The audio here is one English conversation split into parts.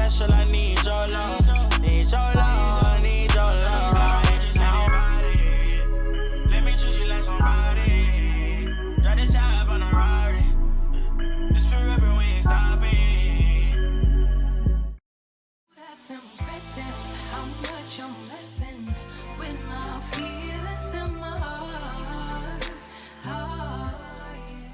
special, I need your love. Need your love, need your love. Let me treat you like somebody. Drive the job on a Rari. It's forever, we ain't stopping. That's impressive, how much I'm messing with my feelings in my heart. Oh, yeah.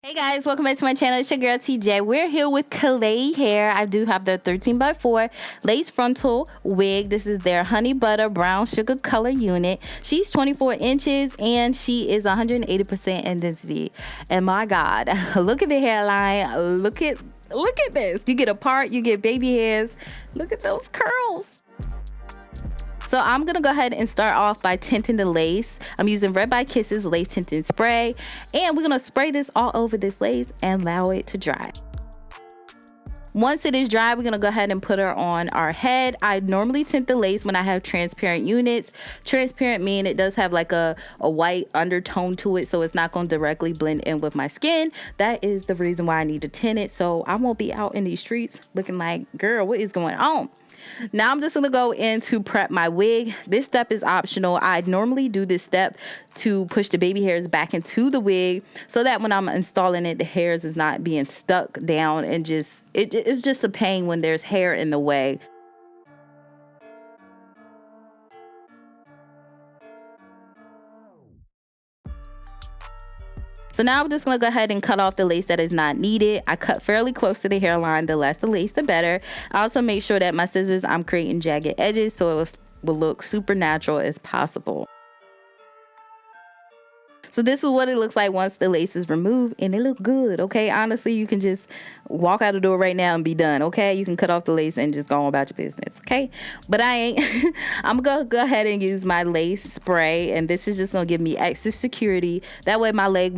Hey guys, welcome back to my channel. It's your girl Tei Jae. We're here with Klaiyi Hair. I do have the 13x4 lace frontal wig. This is their honey butter brown sugar color unit. She's 24 inches and she is 180% in density. And my God, look at the hairline. Look at this. You get a part, you get baby hairs. Look at those curls. So I'm going to go ahead and start off by tinting the lace. I'm using Red by Kisses lace tinting spray. And we're going to spray this all over this lace and allow it to dry. Once it is dry, we're going to go ahead and put her on our head. I normally tint the lace when I have transparent units. Transparent mean it does have like a white undertone to it, so it's not going to directly blend in with my skin. That is the reason why I need to tint it, so I won't be out in these streets looking like, girl, what is going on? Now I'm just going to go in to prep my wig. This step is optional. I normally do this step to push the baby hairs back into the wig so that when I'm installing it, the hairs is not being stuck down and it's just a pain when there's hair in the way. So now I'm just going to go ahead and cut off the lace that is not needed. I cut fairly close to the hairline. The less the lace, the better. I also make sure that my scissors, I'm creating jagged edges so it will look super natural as possible. So this is what it looks like once the lace is removed, and it look good, okay? Honestly, you can just walk out the door right now and be done, okay? You can cut off the lace and just go on about your business, okay? But I ain't. I'm going to go ahead and use my lace spray, and this is just going to give me extra security. That way my lace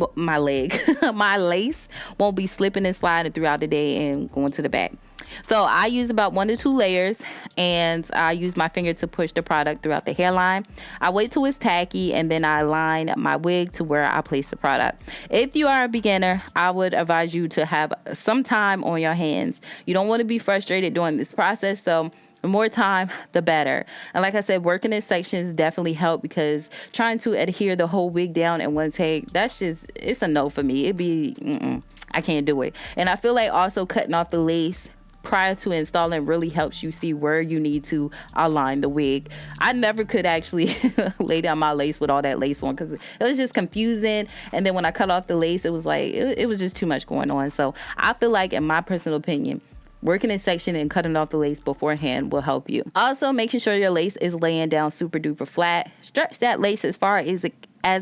won't be slipping and sliding throughout the day and going to the back. So I use about 1 to 2 layers, and I use my finger to push the product throughout the hairline. I wait till it's tacky, and then I line my wig to where I place the product. If you are a beginner, I would advise you to have some time on your hands. You don't want to be frustrated during this process, so the more time, the better. And like I said, working in sections definitely help, because trying to adhere the whole wig down in one take, it's a no for me. I can't do it. And I feel like also cutting off the lace prior to installing really helps you see where you need to align the wig. I never could actually lay down my lace with all that lace on because it was just confusing. And then when I cut off the lace, it was like, it was just too much going on. So I feel like, in my personal opinion, working in section and cutting off the lace beforehand will help you. Also, making sure your lace is laying down super duper flat. Stretch that lace as far as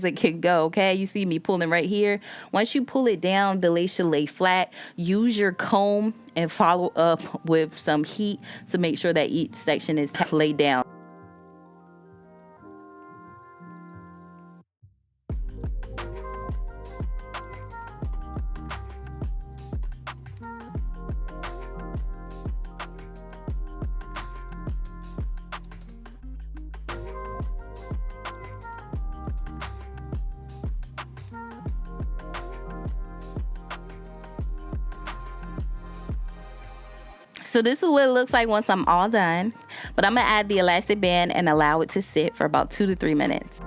it can go, okay? You see me pulling right here. Once you pull it down, the lace should lay flat. Use your comb and follow up with some heat to make sure that each section is laid down. So this is what it looks like once I'm all done. But I'm going to add the elastic band and allow it to sit for about 2 to 3 minutes.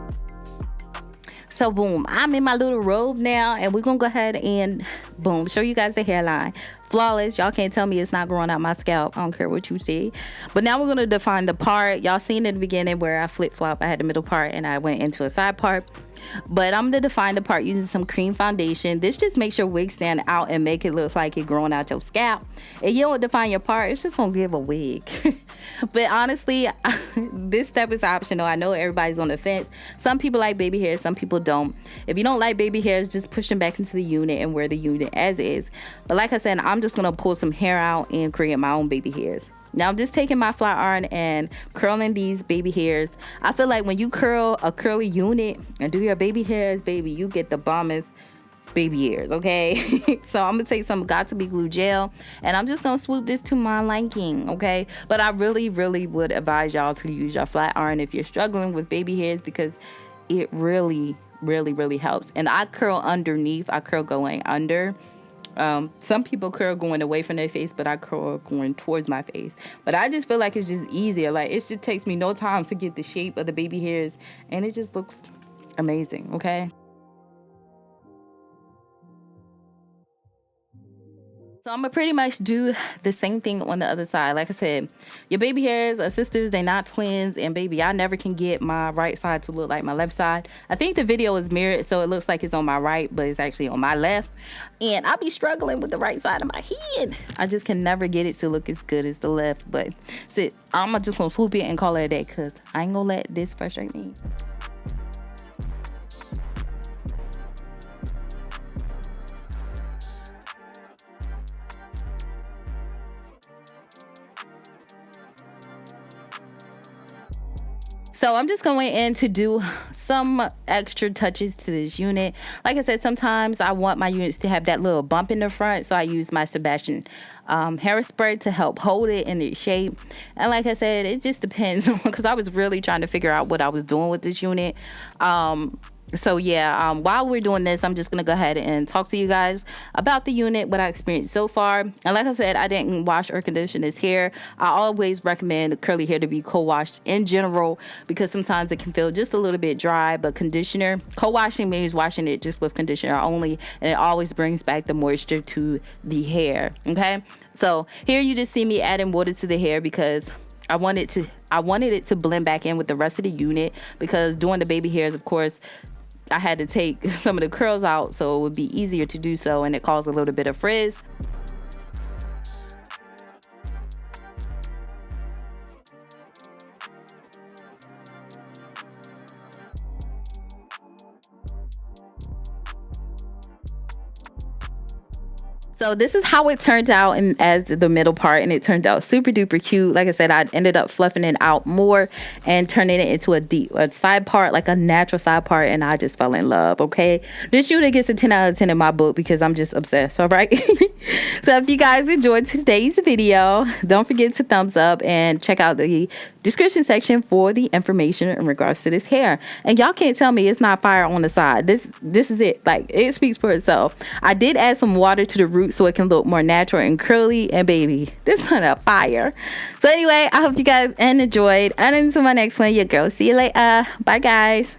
So boom, I'm in my little robe now, and we're going to go ahead and boom, show you guys the hairline. Flawless. Y'all can't tell me it's not growing out my scalp. I don't care what you see. But now we're going to define the part. Y'all seen in the beginning where I flip-flop. I had the middle part and I went into a side part. But I'm going to define the part using some cream foundation. This just makes your wig stand out and make it look like it's growing out your scalp. And you don't define your part, it's just going to give a wig. But honestly, this step is optional. I know everybody's on the fence. Some people like baby hairs, some people don't. If you don't like baby hairs, just push them back into the unit and wear the unit as is. But like I said, I'm just going to pull some hair out and create my own baby hairs. Now I'm just taking my flat iron and curling these baby hairs. I feel like when you curl a curly unit and do your baby hairs, baby, you get the bombest baby hairs, okay? So I'm gonna take some got2b glue gel and I'm just gonna swoop this to my liking, okay? But I really would advise y'all to use your flat iron if you're struggling with baby hairs, because it really helps. And I curl underneath. I curl going under Some people curl going away from their face, but I curl going towards my face. But I just feel like it's just easier. Like, it just takes me no time to get the shape of the baby hairs, and it just looks amazing, okay? So I'm gonna pretty much do the same thing on the other side. Like I said, your baby hairs are sisters, they're not twins. And baby, I never can get my right side to look like my left side. I think the video is mirrored, so it looks like it's on my right, but it's actually on my left. And I'll be struggling with the right side of my head. I just can never get it to look as good as the left. But I'm just gonna swoop it and call it a day, because I ain't gonna let this frustrate me. So I'm just going in to do some extra touches to this unit. Like I said, sometimes I want my units to have that little bump in the front, so I use my Sebastian hairspray to help hold it in its shape. And like I said, it just depends, because I was really trying to figure out what I was doing with this unit. So yeah, while we're doing this, I'm just gonna go ahead and talk to you guys about the unit, what I experienced so far. And like I said, I didn't wash or condition this hair. I always recommend curly hair to be co-washed in general, because sometimes it can feel just a little bit dry. But co-washing means washing it just with conditioner only, and it always brings back the moisture to the hair. Okay, so here you just see me adding water to the hair, because I wanted it to blend back in with the rest of the unit, because doing the baby hairs, of course, I had to take some of the curls out, so it would be easier to do so, and it caused a little bit of frizz. So this is how it turned out as the middle part, and it turned out super duper cute. Like I said, I ended up fluffing it out more and turning it into a side part, like a natural side part, and I just fell in love, okay? This unit gets a 10 out of 10 in my book, because I'm just obsessed, all right? So if you guys enjoyed today's video, don't forget to thumbs up and check out the description section for the information in regards to this hair. And y'all can't tell me it's not fire on the side. This is it. Like, it speaks for itself. I did add some water to the root so it can look more natural and curly, and baby, this one a fire. So anyway, I hope you guys enjoyed, and until my next one, your girl, see you later. Bye guys.